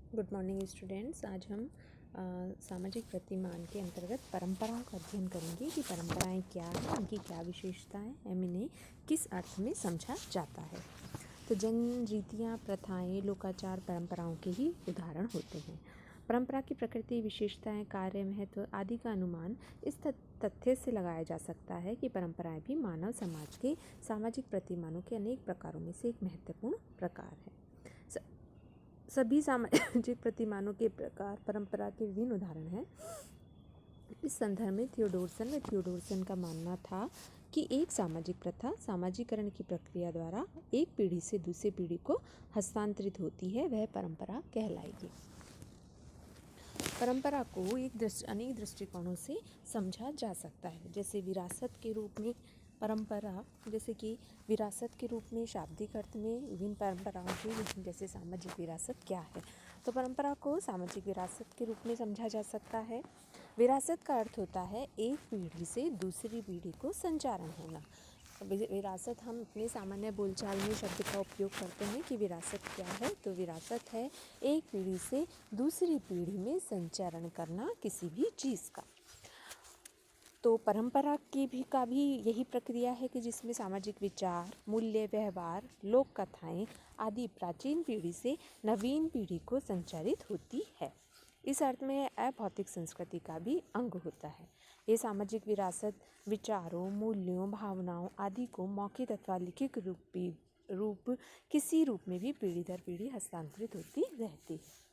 Good morning students. आज हम सामाजिक प्रतिमान के अंतर्गत परंपराओं का अध्ययन करेंगे कि परंपराएं क्या हैं, उनकी क्या विशेषताएं एवं इन्हें किस अर्थ में समझा जाता है। तो जन रीतियाँ, प्रथाएं, लोकाचार परंपराओं के ही उदाहरण होते हैं। परंपरा की प्रकृति, विशेषताएं, कार्य, महत्व आदि का अनुमान इस तथ्य से लगाया जा सकता है कि परंपराएं भी मानव समाज के सामाजिक प्रतिमानों के अनेक प्रकारों में से एक महत्वपूर्ण प्रकार है। सभी सामाजिक प्रतिमानों के प्रकार परंपरा के विभिन्न उदाहरण हैं। इस संदर्भ में थियोडोरसन का मानना था कि एक सामाजिक प्रथा सामाजिकरण की प्रक्रिया द्वारा एक पीढ़ी से दूसरी पीढ़ी को हस्तांतरित होती है, वह परंपरा कहलाएगी। परंपरा को अनेक दृष्टिकोणों से समझा जा सकता है। जैसे विरासत के रूप में परंपरा, जैसे कि विरासत के रूप में शाब्दिक अर्थ में विभिन्न परंपराओं की, जैसे सामाजिक विरासत क्या है, तो परंपरा को सामाजिक विरासत के रूप में समझा जा सकता है। विरासत का अर्थ होता है एक पीढ़ी से दूसरी पीढ़ी को संचारण होना। विरासत हम अपने सामान्य बोलचाल में शब्द का उपयोग करते हैं कि विरासत क्या है, तो विरासत है एक पीढ़ी से दूसरी पीढ़ी में संचारण करना किसी भी चीज़ का। तो परंपरा का भी यही प्रक्रिया है कि जिसमें सामाजिक विचार, मूल्य, व्यवहार, लोक कथाएं आदि प्राचीन पीढ़ी से नवीन पीढ़ी को संचारित होती है। इस अर्थ में अभौतिक संस्कृति का भी अंग होता है। ये सामाजिक विरासत विचारों, मूल्यों, भावनाओं आदि को मौखिक अथवा लिखित रूप किसी रूप में भी पीढ़ी दर पीढ़ी हस्तांतरित होती रहती है।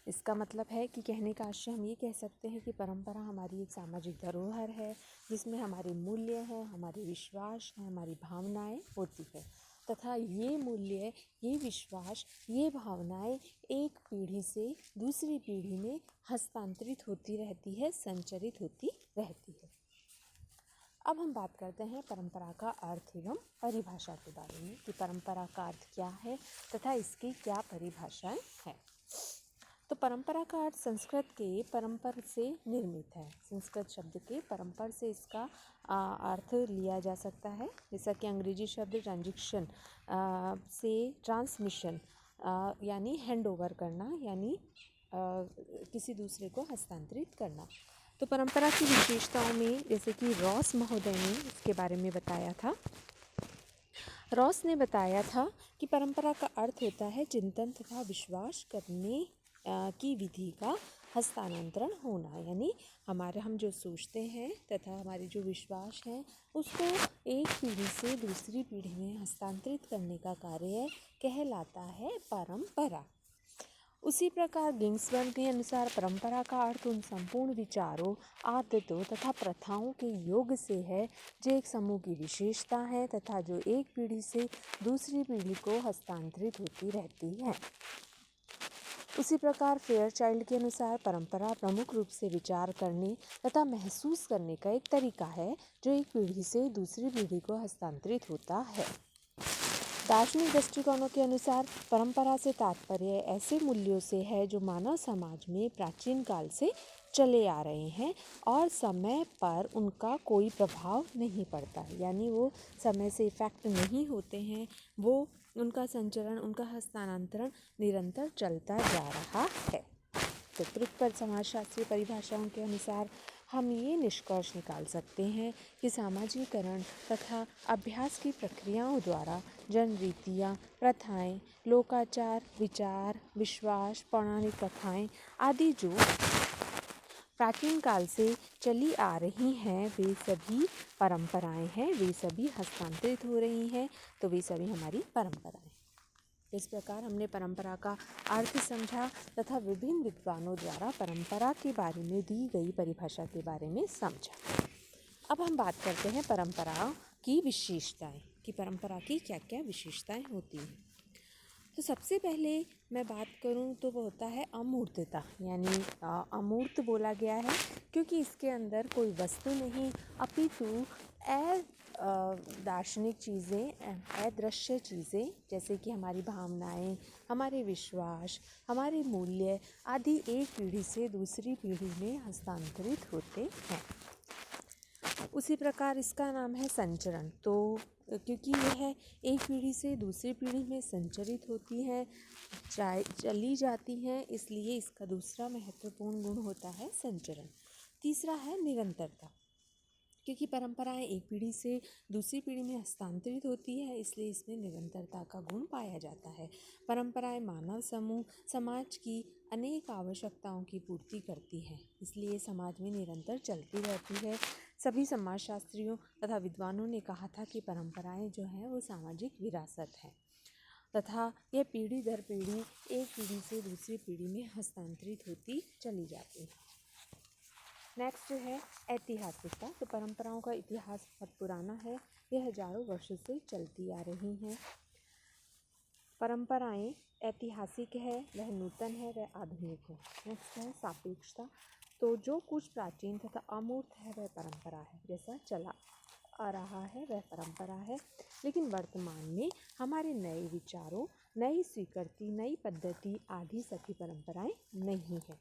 इसका मतलब है कि कहने का आशय हम ये कह सकते हैं कि परंपरा हमारी एक सामाजिक धरोहर है, जिसमें हमारे मूल्य हैं, हमारे विश्वास हैं, हमारी भावनाएं होती है, तथा ये मूल्य, ये विश्वास, ये भावनाएं एक पीढ़ी से दूसरी पीढ़ी में हस्तांतरित होती रहती है, संचरित होती रहती है। अब हम बात करते हैं परंपरा का अर्थ एवं परिभाषा के बारे में कि परंपरा का अर्थ क्या है तथा इसकी क्या परिभाषाएं हैं। तो परंपरा का अर्थ संस्कृत के परंपर से निर्मित है। संस्कृत शब्द के परंपर से इसका अर्थ लिया जा सकता है, जैसा कि अंग्रेजी शब्द ट्रांजिशन से ट्रांसमिशन यानी हैंड ओवर करना, यानी किसी दूसरे को हस्तांतरित करना। तो परंपरा की विशेषताओं में जैसे कि रॉस महोदय ने इसके बारे में बताया था। रॉस ने बताया था कि परंपरा का अर्थ होता है चिंतन तथा विश्वास करने की विधि का हस्तांतरण होना, यानी हम जो सोचते हैं तथा हमारे जो विश्वास हैं उसको एक पीढ़ी से दूसरी पीढ़ी में हस्तांतरित करने का कार्य कहलाता है परंपरा। उसी प्रकार गिंग्सबर्ग के अनुसार परंपरा का अर्थ उन संपूर्ण विचारों, आदतों तथा प्रथाओं के योग से है जो एक समूह की विशेषता है तथा जो एक पीढ़ी से दूसरी पीढ़ी को हस्तांतरित होती रहती है। उसी प्रकार फेयरचाइल्ड के अनुसार परंपरा प्रमुख रूप से विचार करने तथा महसूस करने का एक तरीका है जो एक पीढ़ी से दूसरी पीढ़ी को हस्तांतरित होता है। दार्शनिक दृष्टिकोणों के अनुसार परंपरा से तात्पर्य ऐसे मूल्यों से है जो मानव समाज में प्राचीन काल से चले आ रहे हैं और समय पर उनका कोई प्रभाव नहीं पड़ता, यानी वो समय से इफेक्ट नहीं होते हैं, वो उनका संचरण, उनका हस्तांतरण निरंतर चलता जा रहा है। तो पृथ्वी समाजशास्त्रीय परिभाषाओं के अनुसार हम ये निष्कर्ष निकाल सकते हैं कि सामाजिकरण तथा अभ्यास की प्रक्रियाओं द्वारा जन रीतियाँ, प्रथाएं, लोकाचार, विचार, विश्वास, पौराणिक कथाएं आदि जो प्राचीन काल से चली आ रही हैं वे सभी परंपराएं हैं, वे सभी हस्तांतरित हो रही हैं, तो वे सभी हमारी परंपराएं। इस प्रकार हमने परंपरा का अर्थ समझा तथा विभिन्न विद्वानों द्वारा परंपरा के बारे में दी गई परिभाषा के बारे में समझा। अब हम बात करते हैं परंपरा की विशेषताएं कि परंपरा की क्या क्या विशेषताएं होती हैं। तो सबसे पहले मैं बात करूं तो वो होता है अमूर्तता, यानी अमूर्त बोला गया है क्योंकि इसके अंदर कोई वस्तु नहीं अपितु दार्शनिक चीज़ें, अदृश्य चीज़ें जैसे कि हमारी भावनाएं, हमारे विश्वास, हमारे मूल्य आदि एक पीढ़ी से दूसरी पीढ़ी में हस्तांतरित होते हैं। उसी प्रकार इसका नाम है संचरण। तो क्योंकि यह एक पीढ़ी से दूसरी पीढ़ी में संचरित होती हैं, चली जाती हैं, इसलिए इसका दूसरा महत्वपूर्ण गुण होता है संचरण। तीसरा है निरंतरता। क्योंकि परंपराएं एक पीढ़ी से दूसरी पीढ़ी में हस्तांतरित होती है, इसलिए इसमें निरंतरता का गुण पाया जाता है। परंपराएं मानव समूह समाज की अनेक आवश्यकताओं की पूर्ति करती है, इसलिए समाज में निरंतर चलती रहती है। सभी समाजशास्त्रियों तथा विद्वानों ने कहा था कि परंपराएं जो हैं वो सामाजिक विरासत है तथा यह पीढ़ी दर पीढ़ी एक पीढ़ी से दूसरी पीढ़ी में हस्तांतरित होती चली जाती है। नेक्स्ट है ऐतिहासिकता। तो परंपराओं का इतिहास बहुत पुराना है, यह हजारों वर्षों से चलती आ रही हैं। परंपराएं ऐतिहासिक है, वह नूतन है, वह आधुनिक है। नेक्स्ट है सापेक्षता। तो जो कुछ प्राचीन तथा अमूर्त है वह परंपरा है, जैसा चला आ रहा है वह परंपरा है। लेकिन वर्तमान में हमारे नए विचारों, नई स्वीकृति, नई पद्धति आदि सभी परंपराएं नहीं है,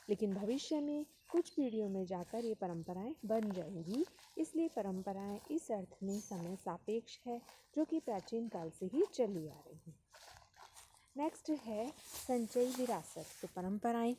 लेकिन भविष्य में कुछ पीढ़ियों में जाकर ये परंपराएं बन जाएंगी। इसलिए परंपराएं इस अर्थ में समय सापेक्ष है, जो कि प्राचीन काल से ही चली आ रही है। नेक्स्ट है संचयी विरासत। तो परंपराएं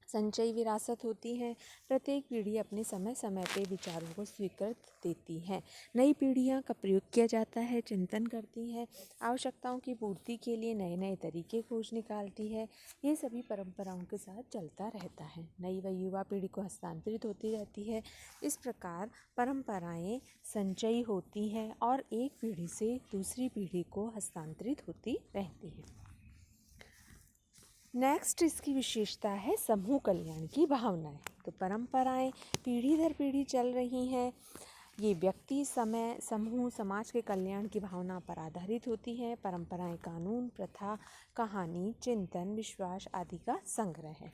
संचयी विरासत होती हैं। प्रत्येक पीढ़ी अपने समय समय पे विचारों को स्वीकृत देती है। नई पीढ़ियां का प्रयोग किया जाता है, चिंतन करती है, आवश्यकताओं की पूर्ति के लिए नए नए तरीके खोज निकालती है। ये सभी परंपराओं के साथ चलता रहता है, नई व युवा पीढ़ी को हस्तांतरित होती रहती है। इस प्रकार परंपराएं संचयी होती हैं और एक पीढ़ी से दूसरी पीढ़ी को हस्तांतरित होती रहती है। नेक्स्ट इसकी विशेषता है समूह कल्याण की भावनाएं। तो परंपराएं पीढ़ी दर पीढ़ी चल रही हैं, ये व्यक्ति, समय, समूह, समाज के कल्याण की भावना पर आधारित होती हैं। परंपराएं कानून, प्रथा, कहानी, चिंतन, विश्वास आदि का संग्रह है,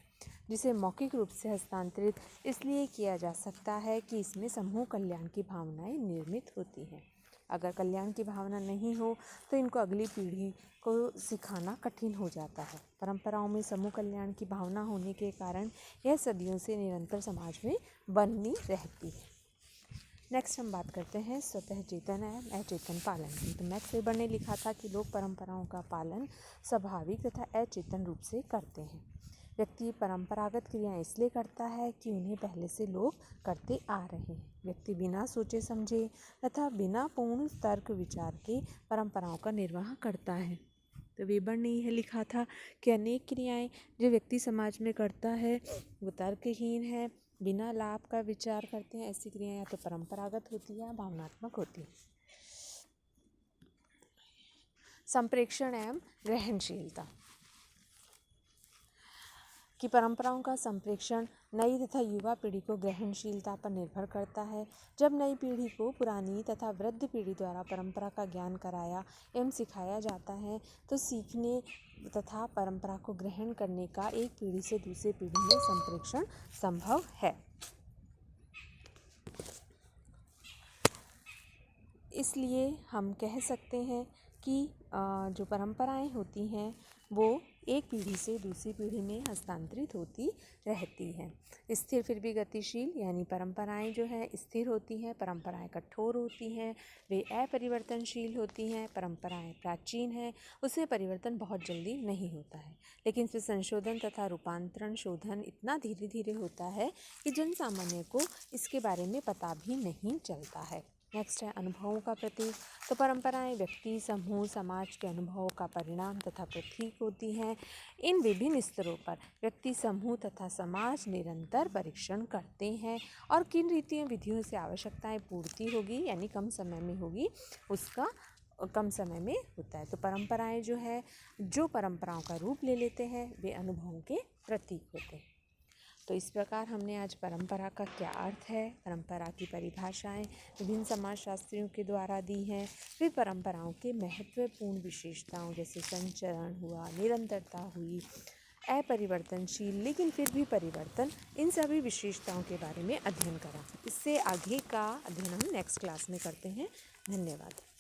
जिसे मौखिक रूप से हस्तांतरित इसलिए किया जा सकता है कि इसमें समूह कल्याण की भावनाएं निर्मित होती हैं। अगर कल्याण की भावना नहीं हो तो इनको अगली पीढ़ी को सिखाना कठिन हो जाता है। परंपराओं में समूह कल्याण की भावना होने के कारण यह सदियों से निरंतर समाज में बनी रहती है। नेक्स्ट हम बात करते हैं स्वतः चेतन एवं अचेतन पालन की। तो मैक्स वेबर ने लिखा था कि लोग परंपराओं का पालन स्वाभाविक तथा अचेतन रूप से करते हैं। व्यक्ति परंपरागत क्रियाएं इसलिए करता है कि उन्हें पहले से लोग करते आ रहे हैं। व्यक्ति बिना सोचे समझे तथा बिना पूर्ण तर्क विचार के परंपराओं का निर्वाह करता है। तो वेबर ने यह लिखा था कि अनेक क्रियाएं जो व्यक्ति समाज में करता है वो तर्कहीन है, बिना लाभ का विचार करते हैं। ऐसी क्रियाएं या तो परंपरागत होती है या भावनात्मक होती है। संप्रेषण एवं ग्रहणशीलता कि परंपराओं का संप्रेषण नई तथा युवा पीढ़ी को ग्रहणशीलता पर निर्भर करता है। जब नई पीढ़ी को पुरानी तथा वृद्ध पीढ़ी द्वारा परंपरा का ज्ञान कराया एवं सिखाया जाता है तो सीखने तथा परंपरा को ग्रहण करने का एक पीढ़ी से दूसरी पीढ़ी में संप्रेषण संभव है। इसलिए हम कह सकते हैं कि जो परंपराएं होती हैं वो एक पीढ़ी से दूसरी पीढ़ी में हस्तांतरित होती रहती हैं। स्थिर फिर भी गतिशील, यानी परंपराएं जो हैं स्थिर होती हैं, परंपराएं कठोर होती हैं, वे अपरिवर्तनशील होती हैं। परंपराएं प्राचीन हैं, उसमें परिवर्तन बहुत जल्दी नहीं होता है, लेकिन फिर संशोधन तथा रूपांतरण शोधन इतना धीरे धीरे होता है कि जन सामान्य को इसके बारे में पता भी नहीं चलता है। नेक्स्ट है अनुभवों का प्रतीक। तो परंपराएं व्यक्ति, समूह, समाज के अनुभवों का परिणाम तथा प्रतीक होती हैं। इन विभिन्न स्तरों पर व्यक्ति, समूह तथा समाज निरंतर परीक्षण करते हैं और किन रीतियों विधियों से आवश्यकताएं पूर्ति होगी यानी कम समय में होगी उसका कम समय में होता है। तो परंपराएं जो परंपराओं का रूप ले लेते हैं वे अनुभवों के प्रतीक होते हैं। तो इस प्रकार हमने आज परंपरा का क्या अर्थ है, परंपरा की परिभाषाएं विभिन्न समाजशास्त्रियों के द्वारा दी हैं, फिर परंपराओं के महत्वपूर्ण विशेषताओं जैसे संचरण हुआ, निरंतरता हुई, अपरिवर्तनशील लेकिन फिर भी परिवर्तन, इन सभी विशेषताओं के बारे में अध्ययन करा। इससे आगे का अध्ययन हम नेक्स्ट क्लास में करते हैं। धन्यवाद।